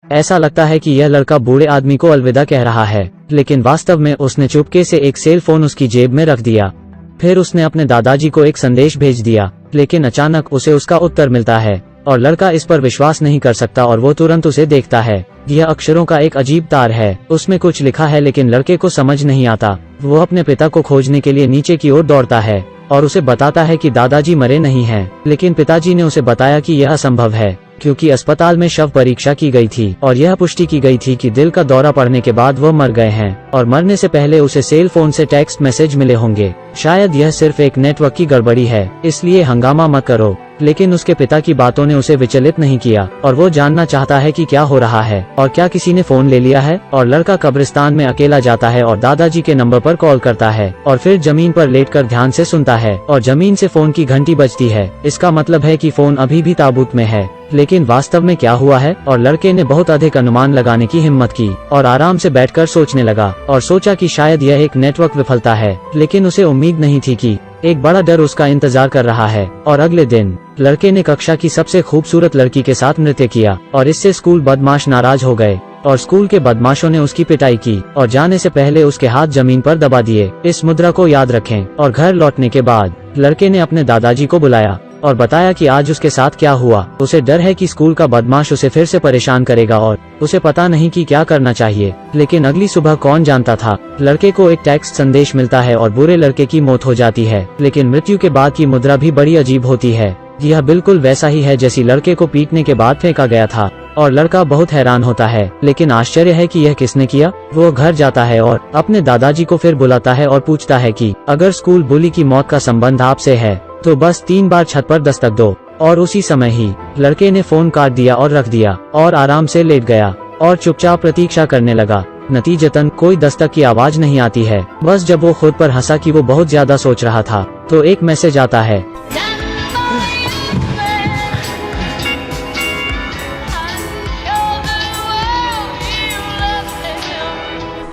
ऐसा लगता है कि यह लड़का बूढ़े आदमी को अलविदा कह रहा है, लेकिन वास्तव में उसने चुपके से एक सेल फोन उसकी जेब में रख दिया। फिर उसने अपने दादाजी को एक संदेश भेज दिया, लेकिन अचानक उसे उसका उत्तर मिलता है और लड़का इस पर विश्वास नहीं कर सकता और वो तुरंत उसे देखता है। यह अक्षरों का एक अजीब तार है, उसमें कुछ लिखा है लेकिन लड़के को समझ नहीं आता। वो अपने पिता को खोजने के लिए नीचे की ओर दौड़ता है और उसे बताता है कि दादाजी मरे नहीं हैं, लेकिन पिताजी ने उसे बताया कि यह असंभव है क्योंकि अस्पताल में शव परीक्षा की गई थी और यह पुष्टि की गई थी कि दिल का दौरा पड़ने के बाद वो मर गए हैं और मरने से पहले उसे सेल फोन से टेक्स्ट मैसेज मिले होंगे। शायद यह सिर्फ एक नेटवर्क की गड़बड़ी है, इसलिए हंगामा मत करो। लेकिन उसके पिता की बातों ने उसे विचलित नहीं किया और वो जानना चाहता है कि क्या हो रहा है और क्या किसी ने फोन ले लिया है। और लड़का कब्रिस्तान में अकेला जाता है और दादाजी के नंबर पर कॉल करता है और फिर जमीन पर लेटकर ध्यान से सुनता है और जमीन से फोन की घंटी बजती है। इसका मतलब है कि फोन अभी भी ताबूत में है, लेकिन वास्तव में क्या हुआ है? और लड़के ने बहुत अधिक अनुमान लगाने की हिम्मत की और आराम से बैठकर सोचने लगा और सोचा कि शायद यह एक नेटवर्क विफलता है, लेकिन उसे उम्मीद नहीं थी कि एक बड़ा डर उसका इंतजार कर रहा है। और अगले दिन लड़के ने कक्षा की सबसे खूबसूरत लड़की के साथ नृत्य किया और इससे स्कूल बदमाश नाराज हो गए और स्कूल के बदमाशों ने उसकी पिटाई की और जाने से पहले उसके हाथ जमीन पर दबा दिए। इस मुद्रा को याद रखें। और घर लौटने के बाद लड़के ने अपने दादाजी को बुलाया और बताया कि आज उसके साथ क्या हुआ। उसे डर है कि स्कूल का बदमाश उसे फिर से परेशान करेगा और उसे पता नहीं कि क्या करना चाहिए। लेकिन अगली सुबह कौन जानता था, लड़के को एक टेक्स्ट संदेश मिलता है और बुरे लड़के की मौत हो जाती है, लेकिन मृत्यु के बाद की मुद्रा भी बड़ी अजीब होती है। यह बिल्कुल वैसा ही है जैसी लड़के को पीटने के बाद फेंका गया था और लड़का बहुत हैरान होता है, लेकिन आश्चर्य है कि यह किसने किया। वो घर जाता है और अपने दादाजी को फिर बुलाता है और पूछता है कि अगर स्कूल बुली की मौत का संबंध आपसे है तो बस 3 बार छत पर दस्तक दो। और उसी समय ही लड़के ने फोन काट दिया और रख दिया और आराम से लेट गया और चुपचाप प्रतीक्षा करने लगा। नतीजतन कोई दस्तक की आवाज नहीं आती है। बस जब वो खुद पर हंसा कि वो बहुत ज्यादा सोच रहा था तो एक मैसेज आता है।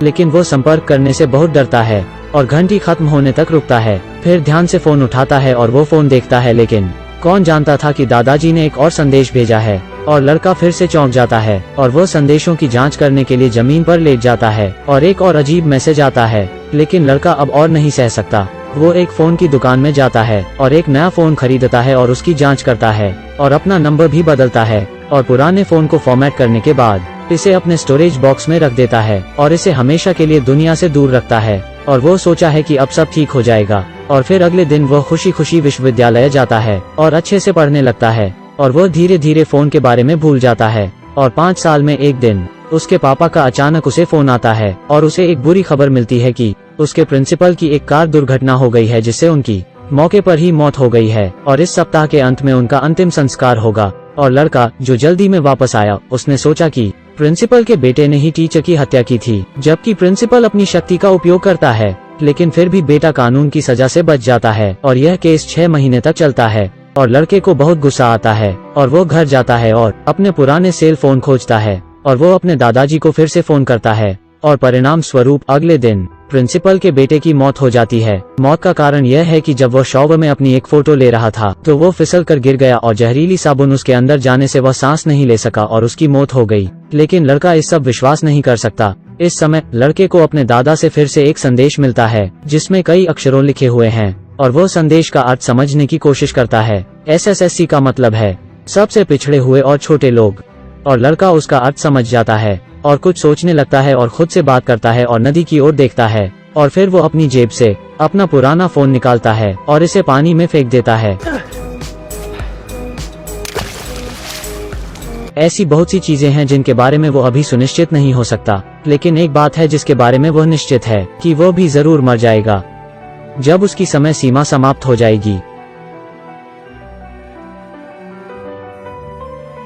लेकिन वो संपर्क करने से बहुत डरता है और घंटी खत्म होने तक रुकता है। फिर ध्यान से फोन उठाता है और वो फोन देखता है, लेकिन कौन जानता था कि दादाजी ने एक और संदेश भेजा है। और लड़का फिर से चौंक जाता है और वो संदेशों की जांच करने के लिए जमीन पर लेट जाता है और एक और अजीब मैसेज आता है। लेकिन लड़का अब और नहीं सह सकता। वो एक फोन की दुकान में जाता है और एक नया फोन खरीदता है और उसकी जांच करता है और अपना नंबर भी बदलता है और पुराने फोन को फॉर्मेट करने के बाद इसे अपने स्टोरेज बॉक्स में रख देता है और इसे हमेशा के लिए दुनिया से दूर रखता है। और वो सोचा है कि अब सब ठीक हो जाएगा। और फिर अगले दिन वो खुशी खुशी विश्वविद्यालय जाता है और अच्छे से पढ़ने लगता है और वो धीरे धीरे फोन के बारे में भूल जाता है। और 5 साल में एक दिन उसके पापा का अचानक उसे फोन आता है और उसे एक बुरी खबर मिलती है कि उसके प्रिंसिपल की एक कार दुर्घटना हो गई है जिससे उनकी मौके पर ही मौत हो गई है और इस सप्ताह के अंत में उनका अंतिम संस्कार होगा। और लड़का जो जल्दी में वापस आया, उसने सोचा कि प्रिंसिपल के बेटे ने ही टीचर की हत्या की थी, जबकि प्रिंसिपल अपनी शक्ति का उपयोग करता है, लेकिन फिर भी बेटा कानून की सजा से बच जाता है और यह केस 6 महीने तक चलता है। और लड़के को बहुत गुस्सा आता है और वो घर जाता है और अपने पुराने सेल फोन खोजता है और वो अपने दादाजी को फिर से फोन करता है और परिणाम स्वरूप अगले दिन प्रिंसिपल के बेटे की मौत हो जाती है। मौत का कारण यह है कि जब वो शॉवर में अपनी एक फोटो ले रहा था तो वो फिसल कर गिर गया और जहरीली साबुन उसके अंदर जाने से वह सांस नहीं ले सका और उसकी मौत हो गई। लेकिन लड़का इस सब विश्वास नहीं कर सकता। इस समय लड़के को अपने दादा से फिर से एक संदेश मिलता है जिसमें कई अक्षरों लिखे हुए हैं और वो संदेश का अर्थ समझने की कोशिश करता है। SSSC का मतलब है सबसे पिछड़े हुए और छोटे लोग। और लड़का उसका अर्थ समझ जाता है और कुछ सोचने लगता है और खुद से बात करता है और नदी की ओर देखता है। और फिर वो अपनी जेब से अपना पुराना फोन निकालता है और इसे पानी में फेंक देता है। ऐसी बहुत सी चीजें हैं जिनके बारे में वो अभी सुनिश्चित नहीं हो सकता, लेकिन एक बात है जिसके बारे में वो निश्चित है कि वो भी जरूर मर जाएगा जब उसकी समय सीमा समाप्त हो जाएगी।